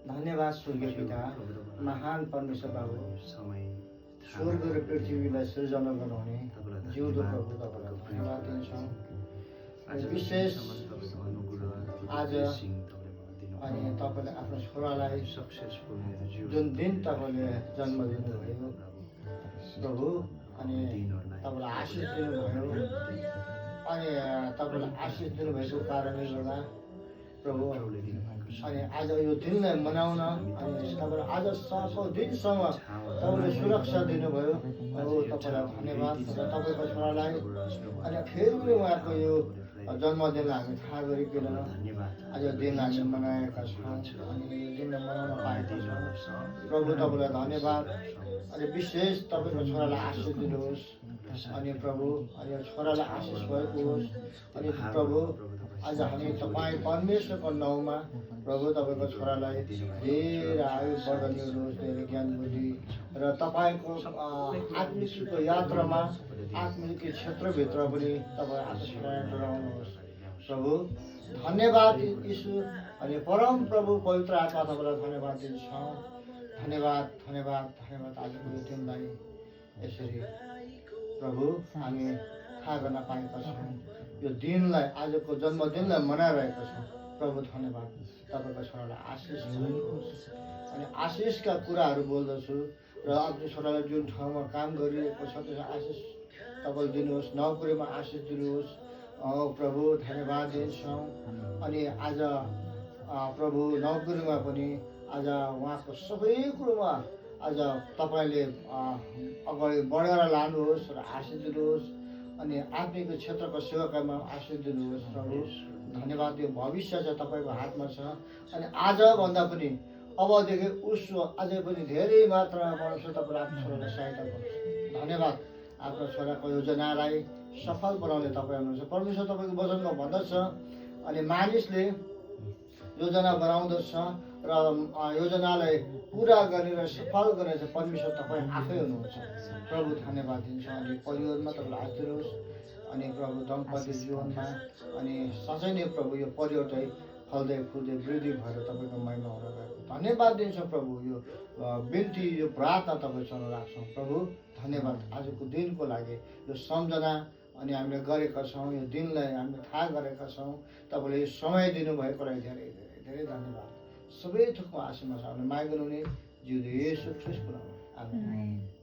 धन्यवाद स्वर्गीय पिता, महान परमेश्वर बाबु, स्वर्ग र पृथ्वीलाई सृजना गर्नुहुने जिउँदो प्रभु तपाईँलाई धन्यवाद दिन्छौँ। विशेष आज अनि तपाईँले आफ्नो छोरालाई जुन दिन तपाईँले जन्म दिनुभयो प्रभु, अनि तपाईँलाई आशिष दिनुभयो, अनि तपाईँलाई आशिष दिनुभएको कारणले गर्दा प्रभु अनि आज यो दिनलाई मनाउन अनि तपाईँले आज 7औं दिनसम्म तपाईँले सुरक्षा दिनुभयो। अब तपाईँलाई धन्यवाद र तपाईँको छोरालाई अनि फेरि पनि उहाँको यो जन्मदिनलाई हामी थाहा गरिकन आज दिन हामी मनाएका छौँ अनि यो दिनलाई मनाउन पाएका छौँ। प्रभु तपाईँलाई धन्यवाद अनि विशेष तपाईँको छोरालाई आशिष दिनुहोस् अनि प्रभु अनि छोरालाई आशिष भएको होस्। अनि प्रभु आज हामी तपाईँ परमेश्वरको नाउँमा प्रभु तपाईँको छोरालाई धेरै आयु वर्धन दिनुहोस्, धेरै ज्ञान बुद्धि र तपाईँको आत्मिकको यात्रामा आत्मिक क्षेत्रभित्र पनि तपाईँ आत्मस्मरण गराउनुहोस्। प्रभु धन्यवाद यीशु अनि परम प्रभु पवित्र आत्मा तपाईँलाई धन्यवाद दिन्छौँ। धन्यवाद धन्यवाद धन्यवाद आजको यो दिनलाई यसरी प्रभु हामी थाहा गर्न पाएका छौँ। यो दिनलाई आजको जन्मदिनलाई मनाइरहेका छौँ। प्रभु धन्यवाद, तपाईँको छोरालाई आशिष दिनुहोस् अनि आशिषका कुराहरू बोल्दछु र आफ्नो छोरालाई जुन ठाउँमा काम गरिरहेको छ त्यसमा आशिष तपाईँले दिनुहोस्, नोकरीमा आशिष दिनुहोस्। प्रभु धन्यवाद दिन्छौँ। अनि आज प्रभु नोकरीमा पनि आज उहाँको सबै कुरोमा आज तपाईँले अगाडि बढेर लानुहोस् र आशिष दिनुहोस् अनि आत्मिक क्षेत्रको सेवाकामा आशिष दिनुहोस्। प्रभु धन्यवाद, यो भविष्य चाहिँ तपाईँको हातमा छ अनि आजभन्दा पनि अबदेखि उसो अझै पनि धेरै मात्रामा परमेश्वर तपाईँले आफ्नो छोरालाई सहायता गर्नुहोस्। धन्यवाद, आफ्नो छोराको योजनालाई सफल बनाउने तपाईँ हुनुहुन्छ। परमेश्वर तपाईँको वचनमा भन्दछ अनि मानिसले योजना बनाउँदछ र योजनालाई पुरा गर्ने र सफल गर्ने चाहिँ परमेश्वर तपाईँ आफै हुनुहुन्छ। प्रभु धन्यवाद दिन्छौँ। अनि परिवारमा तपाईँलाई आशिष दिनुहोस् अनि प्रभु दम्पति जीवनमा अनि साँच्चै नै प्रभु यो परिवार चाहिँ फल्दै फुल्दै वृद्धि भएर तपाईँको महिमा हुन गएको धन्यवाद दिन्छौँ। प्रभु यो बिन्ती यो प्रार्थना तपाईँसँग राख्छौँ। प्रभु धन्यवाद आजको दिनको लागि यो सम्झना अनि हामीले गरेका छौँ, यो दिनलाई हामीले थाहा गरेका छौँ। तपाईँले यो समय दिनुभएकोलाई धेरै धेरै धेरै धन्यवाद। सबै थोकमा आशीर्वाद छ। हामीले माग गर्नुहुने जिउ येशू ख्रीष्टको नाममा आमेन।